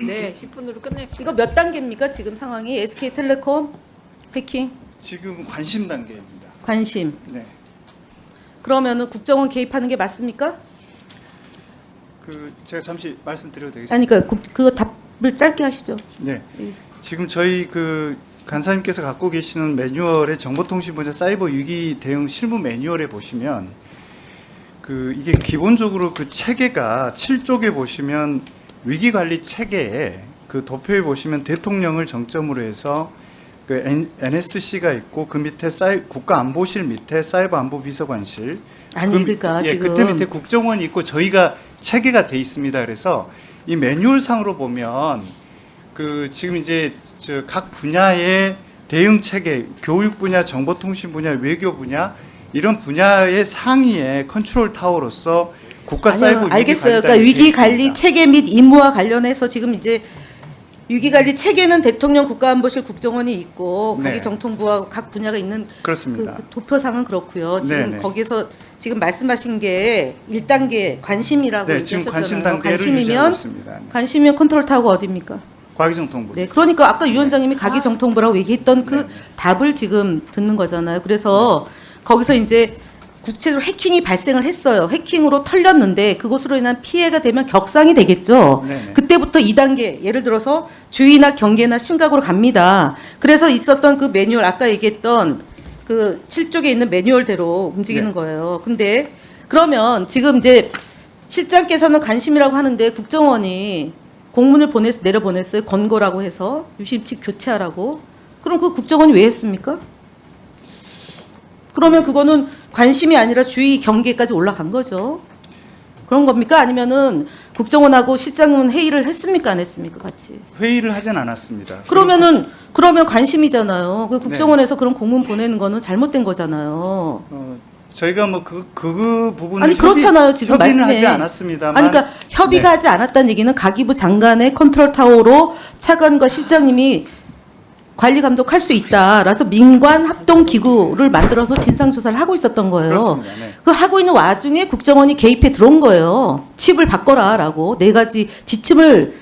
네, 10분으로 끝냅시다. 이거 몇 단계입니까? 지금 상황이 SK텔레콤 해킹 지금 관심 단계입니다. 관심. 네. 그러면은 국정원 개입하는 게 맞습니까? 그 제가 잠시 말씀드려도 되겠습니까? 아니 그러니까 그거 답을 짧게 하시죠. 네. 지금 저희 그 간사님께서 갖고 계시는 매뉴얼의 정보통신 분야 사이버 위기 대응 실무 매뉴얼에 보시면 그 이게 기본적으로 그 체계가 7쪽에 보시면 위기 관리 체계에 그 도표에 보시면 대통령을 정점으로 해서 그 NSC가 있고 그 밑에 국가안보실 밑에 사이버안보비서관실 아니 그러니까 예, 지금 그때 밑에 국정원이 있고 저희가 체계가 돼 있습니다. 그래서 이 매뉴얼 상으로 보면 그 지금 이제 저 각 분야의 대응 체계, 교육 분야, 정보통신 분야, 외교 분야 이런 분야의 상위의 컨트롤 타워로서 국가 사이버 위기 알겠어요. 관리단이 그러니까 위기 관리 있습니다. 체계 및 임무와 관련해서 지금 이제 위기 관리 체계는 대통령 국가안보실 국정원이 있고 네. 각기 정통부와 각 분야가 있는 그렇습니다. 그 도표상은 그렇고요. 지금 네네. 거기서 지금 말씀하신 게 1단계 관심이라고 네, 지금 관심 얘기하셨잖아요. 단계를 유지하고 있습니다. 네. 관심이면 컨트롤 타워가 어디입니까? 과기정통부. 네, 그러니까 아까 위원장님이 각기 정통부라고 얘기했던 그 네. 답을 지금 듣는 거잖아요. 그래서 거기서 이제 구체적으로 해킹이 발생을 했어요. 해킹으로 털렸는데 그것으로 인한 피해가 되면 격상이 되겠죠. 네네. 그때부터 2단계 예를 들어서 주의나 경계나 심각으로 갑니다. 그래서 있었던 그 매뉴얼 아까 얘기했던 그 7쪽에 있는 매뉴얼대로 움직이는 네. 거예요. 근데 그러면 지금 이제 실장께서는 관심이라고 하는데 국정원이 공문을 내려보냈어요. 권고라고 해서 유심칩 교체하라고. 그럼 그 국정원이 왜 했습니까? 그러면 그거는 관심이 아니라 주의 경계까지 올라간 거죠. 그런 겁니까? 아니면은 국정원하고 실장은 회의를 했습니까? 안 했습니까? 같이. 회의를 하진 않았습니다. 그러면 관심이잖아요. 그 국정원에서 그런 공문 보내는 거는 잘못된 거잖아요. 저희가 뭐 그 부분을 아니 그렇잖아요. 지금 협의는 말씀에. 하지 않았습니다만. 아니 그러니까 협의가 네. 하지 않았다는 얘기는 가기부 장관의 컨트롤 타워로 차관과 실장님이 관리 감독할 수 있다. 라서 민관 합동 기구를 만들어서 진상 조사를 하고 있었던 거예요. 그렇습니다. 네. 그 하고 있는 와중에 국정원이 개입해 들어온 거예요. 칩을 바꿔라라고 4가지 지침을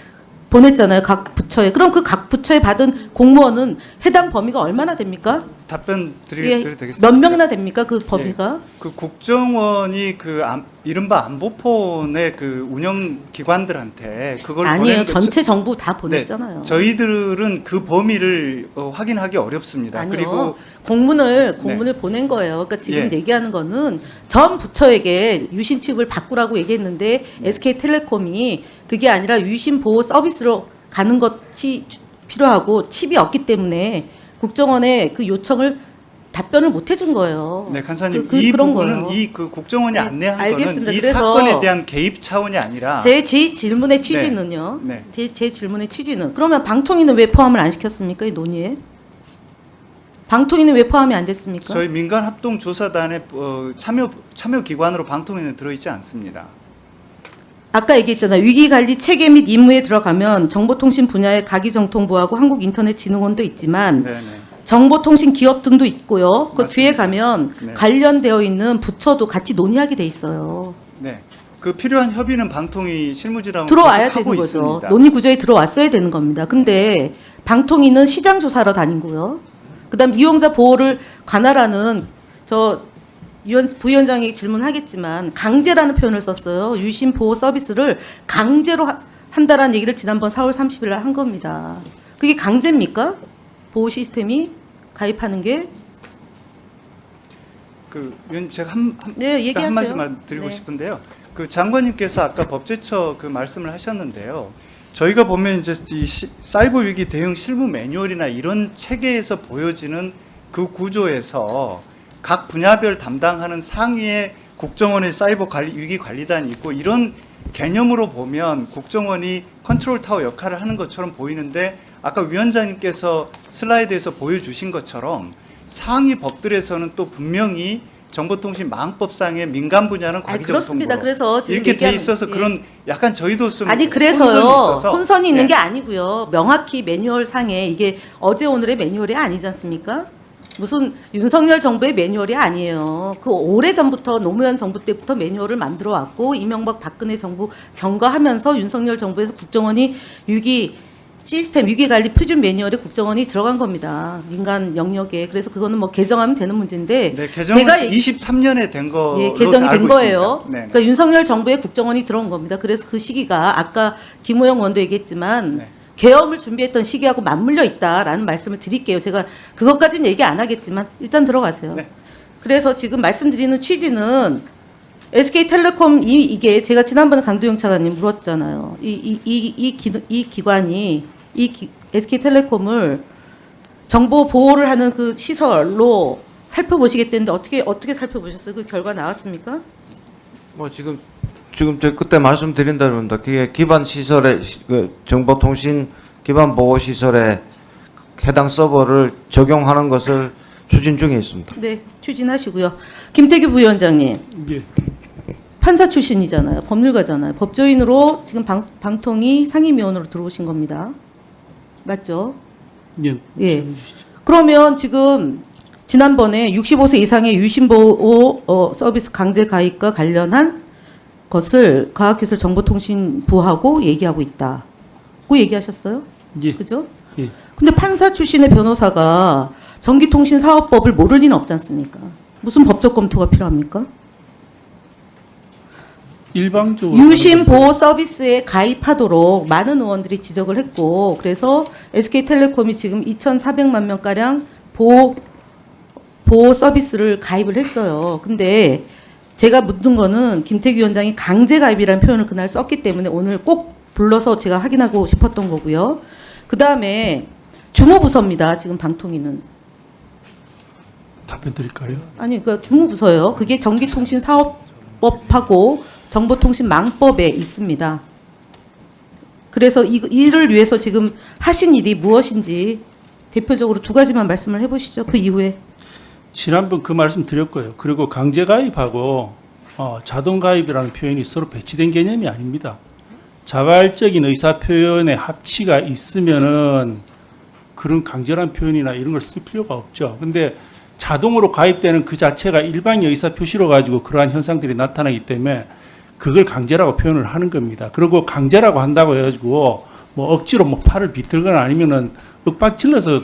보냈잖아요. 각 부처에. 그럼 그 각 부처에 받은 공무원은 해당 범위가 얼마나 됩니까? 답변 예, 드리겠습니다. 네. 몇 명이나 됩니까? 그 범위가? 그 국정원이 그 이른바 안보폰의 그 운영 기관들한테 그걸 아니에요. 보내는 거- 전체 정부 다 보냈잖아요. 네, 저희들은 그 범위를 확인하기 어렵습니다. 아니요. 그리고 공문을 보낸 거예요. 그러니까 지금 예. 얘기하는 거는 전 부처에게 유심칩을 바꾸라고 얘기했는데 SK텔레콤이 그게 아니라 유심 보호 서비스로 가는 것이 필요하고 칩이 없기 때문에 국정원에 그 요청을 답변을 못 해준 거예요. 네, 간사님 그- 이 그런 부분은 거예요. 이 그 국정원이 네, 안내한 알겠습니다. 거는 이 그래서 사건에 대한 개입 차원이 아니라 제 질문의 취지는요. 네. 제 질문의 취지는 그러면 방통위는 왜 포함을 안 시켰습니까? 이 논의에? 방통위는 왜 포함이 안 됐습니까? 저희 민간 합동 조사단의 참여 기관으로 방통위는 들어있지 않습니다. 아까 얘기했잖아요. 위기관리 체계 및 임무에 들어가면 정보통신 분야의 가기정통부하고 한국인터넷진흥원도 있지만 네네. 정보통신 기업 등도 있고요. 그 맞습니다. 뒤에 가면 네. 관련되어 있는 부처도 같이 논의하게 돼 있어요. 네. 그 필요한 협의는 방통위 실무지랑 들어와야 계속 하고 되는 거죠. 있습니다. 논의 구조에 들어왔어야 되는 겁니다. 근데 방통위는 시장 조사로 다니고요. 그다음 이용자 보호를 관할하는 부위원장이 질문하겠지만 강제라는 표현을 썼어요. 유심 보호 서비스를 강제로 한다라는 얘기를 지난번 4월 30일 날 한 겁니다. 그게 강제입니까? 보호 시스템이 가입하는 게? 제가 네, 얘기하세요. 한 말씀만 드리고 네. 싶은데요. 그 장관님께서 아까 법제처 그 말씀을 하셨는데요. 저희가 보면 이제 사이버 위기 대응 실무 매뉴얼이나 이런 체계에서 보여지는 그 구조에서 각 분야별 담당하는 상위의 국정원의 사이버 위기 관리단이 있고 이런 개념으로 보면 국정원이 컨트롤 타워 역할을 하는 것처럼 보이는데 아까 위원장님께서 슬라이드에서 보여주신 것처럼 상위 법들에서는 또 분명히 정보통신망법상의 민간 분야는 그렇습니다. 과기정통부로 그래서 지금 이렇게 돼 얘기하는- 있어서 예. 그런 약간 저희도 좀 아니 혼선이 그래서요. 있어서 혼선이 있는 네. 게 아니고요. 명확히 매뉴얼 상에 이게 어제 오늘의 매뉴얼이 아니지 않습니까? 무슨 윤석열 정부의 매뉴얼이 아니에요. 그 오래전부터 노무현 정부 때부터 매뉴얼을 만들어 왔고 이명박 박근혜 정부 경과하면서 윤석열 정부에서 국정원이 위기 시스템 위기관리 표준 매뉴얼에 국정원이 들어간 겁니다. 민간 영역에. 그래서 그거는 뭐 개정하면 되는 문제인데 네, 개정은 제가 23년에 된 거로 예, 개정이 알고 된 거예요. 있습니다. 네. 그러니까 윤석열 정부의 국정원이 들어온 겁니다. 그래서 그 시기가 아까 김호영 의원도 얘기했지만 네. 계엄을 준비했던 시기하고 맞물려 있다라는 말씀을 드릴게요. 제가 그것까지는 얘기 안 하겠지만 일단 들어가세요. 네. 그래서 지금 말씀드리는 취지는 SK텔레콤 이게 제가 지난번에 강두영 차관님 물었잖아요. 이 기관이 SK텔레콤을 정보 보호를 하는 그 시설로 살펴보시겠다는데 어떻게 살펴보셨어요? 그 결과 나왔습니까? 뭐 지금 저 그때 말씀드린 대로입니다. 그게 기반 시설의 정보통신 기반 보호 시설에 해당 서버를 적용하는 것을 추진 중에 있습니다. 네, 추진하시고요. 김태규 부위원장님. 예. 판사 출신이잖아요. 법률가잖아요. 법조인으로 지금 방통위 상임위원으로 들어오신 겁니다. 맞죠? 예. 예. 그러면 지금 지난번에 65세 이상의 유심보호 서비스 강제 가입과 관련한 것을 과학기술정보통신부하고 얘기하고 있다고 얘기하셨어요? 예. 그죠? 예. 근데 판사 출신의 변호사가 전기통신사업법을 모를 리는 없지 않습니까? 무슨 법적 검토가 필요합니까? 일방적으로 유심 보호 서비스에 가입하도록 많은 의원들이 지적을 했고 그래서 SK텔레콤이 지금 2,400만 명 가량 보호 서비스를 가입을 했어요. 근데 제가 묻는 거는 김태규 위원장이 강제 가입이라는 표현을 그날 썼기 때문에 오늘 꼭 불러서 제가 확인하고 싶었던 거고요. 그다음에 주무부서입니다. 지금 방통위는. 답변 드릴까요? 아니 그러니까 주무부서예요. 그게 전기통신사업법하고 정보통신망법에 있습니다. 그래서 이를 위해서 지금 하신 일이 무엇인지 대표적으로 두 가지만 말씀을 해보시죠. 그 이후에. 지난번 그 말씀 드렸고요. 그리고 강제 가입하고 자동 가입이라는 표현이 서로 배치된 개념이 아닙니다. 자발적인 의사 표현의 합치가 있으면은 그런 강제란 표현이나 이런 걸 쓸 필요가 없죠. 근데 자동으로 가입되는 그 자체가 일방의 의사 표시로 가지고 그러한 현상들이 나타나기 때문에 그걸 강제라고 표현을 하는 겁니다. 그리고 강제라고 한다고 해가지고 뭐 억지로 뭐 팔을 비틀거나 아니면은 윽박질러서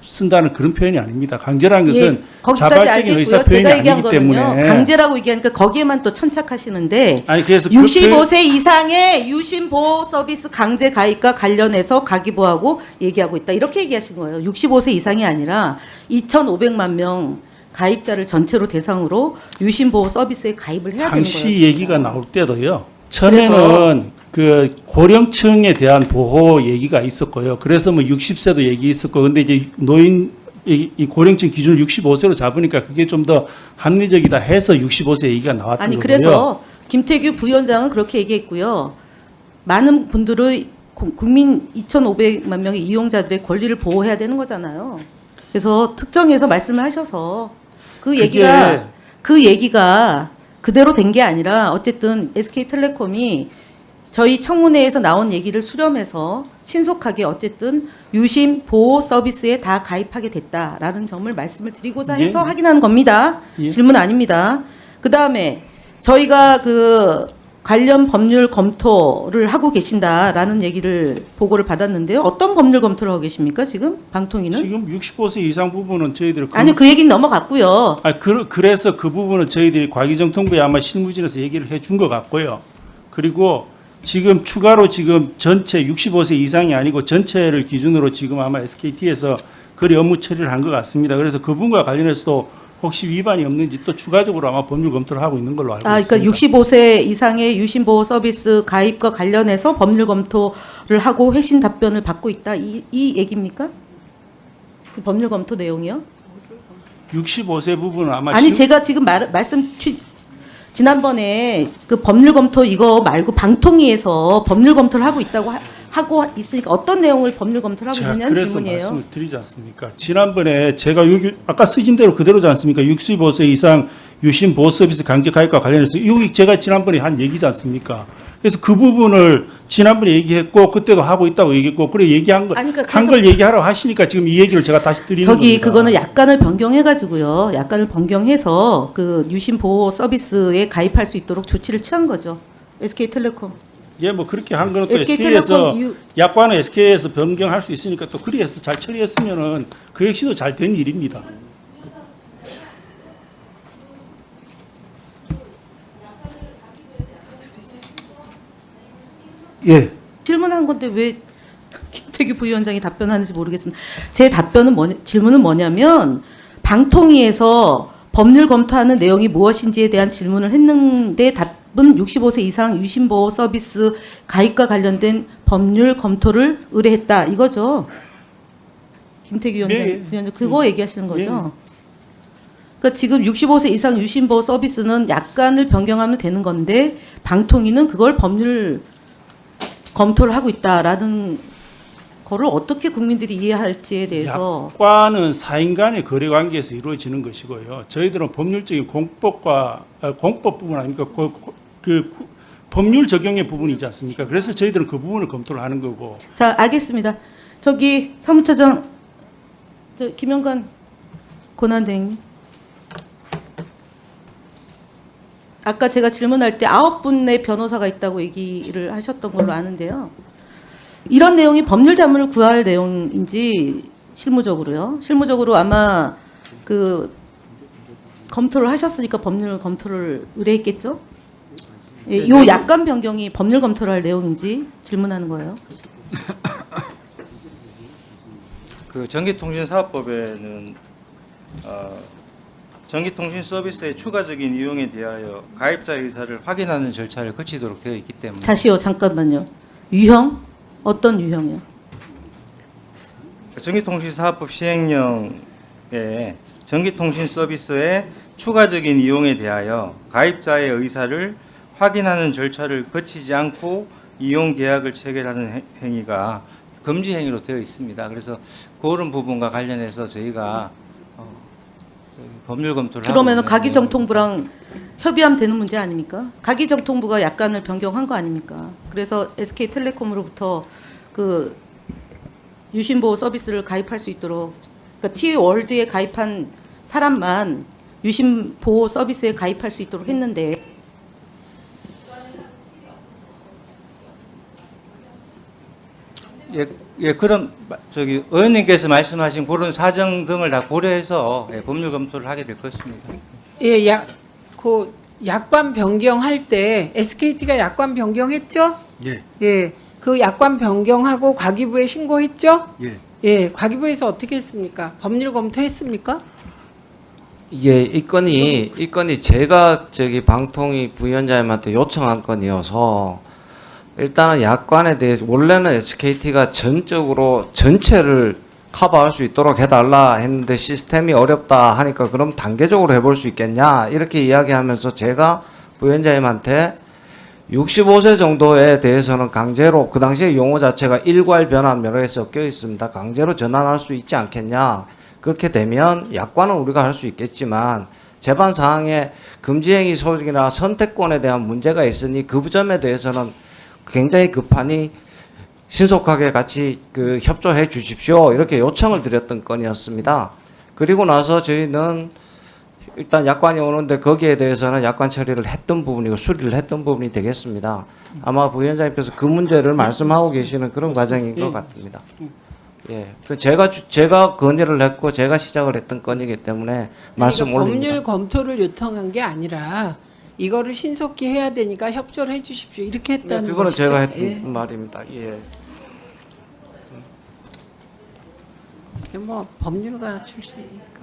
쓴다는 그런 표현이 아닙니다. 강제라는 것은 거기까지 자발적인 의사 알겠고요. 표현이 제가 얘기한 아니기 거는요. 때문에 강제라고 얘기하니까 거기에만 또 천착하시는데 아니 그래서 65세 이상의 유심 보호 서비스 강제 가입과 관련해서 가기부하고 얘기하고 있다. 이렇게 얘기하신 거예요. 65세 이상이 아니라 2,500만 명 가입자를 전체로 대상으로 유심 보호 서비스에 가입을 해야 되는 거예요. 당시 얘기가 나올 때도요. 처음에는 그 고령층에 대한 보호 얘기가 있었고요. 그래서 뭐 60세도 얘기 있었고, 근데 이제 노인 이 고령층 기준을 65세로 잡으니까 그게 좀 더 합리적이다 해서 65세 얘기가 나왔던 아니 거고요. 그래서 김태규 부위원장은 그렇게 얘기했고요. 많은 분들의 국민 2,500만 명의 이용자들의 권리를 보호해야 되는 거잖아요. 그래서 특정해서 말씀을 하셔서 그 얘기가 그대로 된 게 아니라 어쨌든 SK텔레콤이 저희 청문회에서 나온 얘기를 수렴해서 신속하게 어쨌든 유심 보호 서비스에 다 가입하게 됐다라는 점을 말씀을 드리고자 해서 예. 확인하는 겁니다. 예. 질문 아닙니다. 그다음에 저희가 그 관련 법률 검토를 하고 계신다라는 얘기를 보고를 받았는데요. 어떤 법률 검토를 하고 계십니까? 지금 방통위는? 지금 65세 이상 부분은 저희들이 아니 그 얘기는 넘어갔고요. 그래서 그 부분은 저희들이 과기정통부에 아마 실무진에서 얘기를 해준 것 같고요. 그리고 지금 추가로 지금 전체 65세 이상이 아니고 전체를 기준으로 지금 아마 SKT에서 거래 업무 처리를 한 것 같습니다. 그래서 그 부분과 관련해서도 혹시 위반이 없는지 또 추가적으로 아마 법률 검토를 하고 있는 걸로 알고 그러니까 있습니다. 65세 이상의 유심 보호 서비스 가입과 관련해서 법률 검토를 하고 회신 답변을 받고 있다. 이 얘기입니까? 그 법률 검토 내용이요? 65세 부분은 아마 아니 제가 지금 지난번에 그 법률 검토 이거 말고 방통위에서 법률 검토를 하고 있다고 하고 있으니까 어떤 내용을 법률 검토를 하고 제가 있느냐는 그래서 질문이에요. 말씀을 드리지 않습니까? 지난번에 제가 여기 아까 쓰신 대로 그대로지 않습니까? 65세 이상 유심 보호 서비스 강제 가입과 관련해서 여기 제가 지난번에 한 얘기지 않습니까? 그래서 그 부분을 지난번에 얘기했고 그때도 하고 있다고 얘기했고 그래 얘기한 걸 아니, 그러니까 한 걸 얘기하라고 하시니까 지금 이 얘기를 제가 다시 드리는 저기 겁니다. 그거는 약관을 변경해가지고요. 약관을 변경해서 그 유심 보호 서비스에 가입할 수 있도록 조치를 취한 거죠. SK텔레콤. 예, 뭐 그렇게 한 거는 또 SK텔레콤 SK에서 약관을 SK에서 변경할 수 있으니까 또 그리해서 잘 처리했으면은 그 역시도 잘 된 일입니다. 예. 질문한 건데 왜 김태규 부위원장이 답변하는지 모르겠습니다. 제 질문은 뭐냐면 방통위에서 법률 검토하는 내용이 무엇인지에 대한 질문을 했는데 답은 65세 이상 유심보호 서비스 가입과 관련된 법률 검토를 의뢰했다 이거죠. 김태규 네. 부위원장 그거 얘기하시는 거죠. 그러니까 지금 65세 이상 유심보호 서비스는 약관을 변경하면 되는 건데 방통위는 그걸 법률 검토를 하고 있다라는 거를 어떻게 국민들이 이해할지에 대해서 약관은 사인 간의 거래 관계에서 이루어지는 것이고요. 저희들은 법률적인 공법 부분 아닙니까? 그 법률 적용의 부분이지 않습니까? 그래서 저희들은 그 부분을 검토를 하는 거고. 자 알겠습니다. 저기 사무처장 김영관 권한대행님. 아까 제가 질문할 때 9분의 변호사가 있다고 얘기를 하셨던 걸로 아는데요. 이런 내용이 법률 자문을 구할 내용인지 실무적으로요. 실무적으로 아마 그 검토를 하셨으니까 법률 검토를 의뢰했겠죠. 예, 요 약관 변경이 법률 검토를 할 내용인지 질문하는 거예요. 그 전기통신사업법에는 전기통신 서비스의 추가적인 이용에 대하여 가입자의 의사를 확인하는 절차를 거치도록 되어 있기 때문에 다시요, 잠깐만요. 유형? 어떤 유형이요? 전기통신사업법 시행령에 전기통신 서비스의 추가적인 이용에 대하여 가입자의 의사를 확인하는 절차를 거치지 않고 이용 계약을 체결하는 행위가 금지 행위로 되어 있습니다. 그래서 그런 부분과 관련해서 저희가 법률 검토를 하고 그러면은 있는 가기정통부랑 협의하면 되는 문제 아닙니까? 가기정통부가 약관을 변경한 거 아닙니까? 그래서 SK텔레콤으로부터 그 유심보호 서비스를 가입할 수 있도록, 그러니까 T월드에 가입한 사람만 유심보호 서비스에 가입할 수 있도록 했는데 예, 그런 저기 의원님께서 말씀하신 그런 사정 등을 다 고려해서 법률 검토를 하게 될 것입니다. 예, 그 약관 변경할 때 SKT가 약관 변경했죠? 예. 예, 그 약관 변경하고 과기부에 신고했죠? 예. 예, 과기부에서 어떻게 했습니까? 법률 검토했습니까? 예, 이 건이 제가 저기 방통위 부위원장님한테 요청한 건이어서 일단은 약관에 대해서 원래는 SKT가 전적으로 전체를 커버할 수 있도록 해달라 했는데 시스템이 어렵다 하니까 그럼 단계적으로 해볼 수 있겠냐 이렇게 이야기하면서 제가 부위원장님한테 65세 정도에 대해서는 강제로 그 당시에 용어 자체가 일괄 변환 여러 개 섞여 있습니다. 강제로 전환할 수 있지 않겠냐. 그렇게 되면 약관은 우리가 할 수 있겠지만 재반 사항에 금지행위 소득이나 선택권에 대한 문제가 있으니 그 점에 대해서는 굉장히 급하니 신속하게 같이 그 협조해 주십시오. 이렇게 요청을 드렸던 건이었습니다. 그리고 나서 저희는 일단 약관이 오는데 거기에 대해서는 약관 처리를 했던 부분이고 수리를 했던 부분이 되겠습니다. 아마 부위원장님께서 그 문제를 말씀하고 계시는 그런 과정인 것 같습니다. 예, 그 제가 건의를 했고 제가 시작을 했던 건이기 때문에 말씀 그러니까 올립니다. 법률 검토를 요청한 게 아니라 이거를 신속히 해야 되니까 협조를 해주십시오. 이렇게 했다는 그거는 것이죠. 제가 했던 예. 말입니다. 예. 뭐 법률가 출신이니까.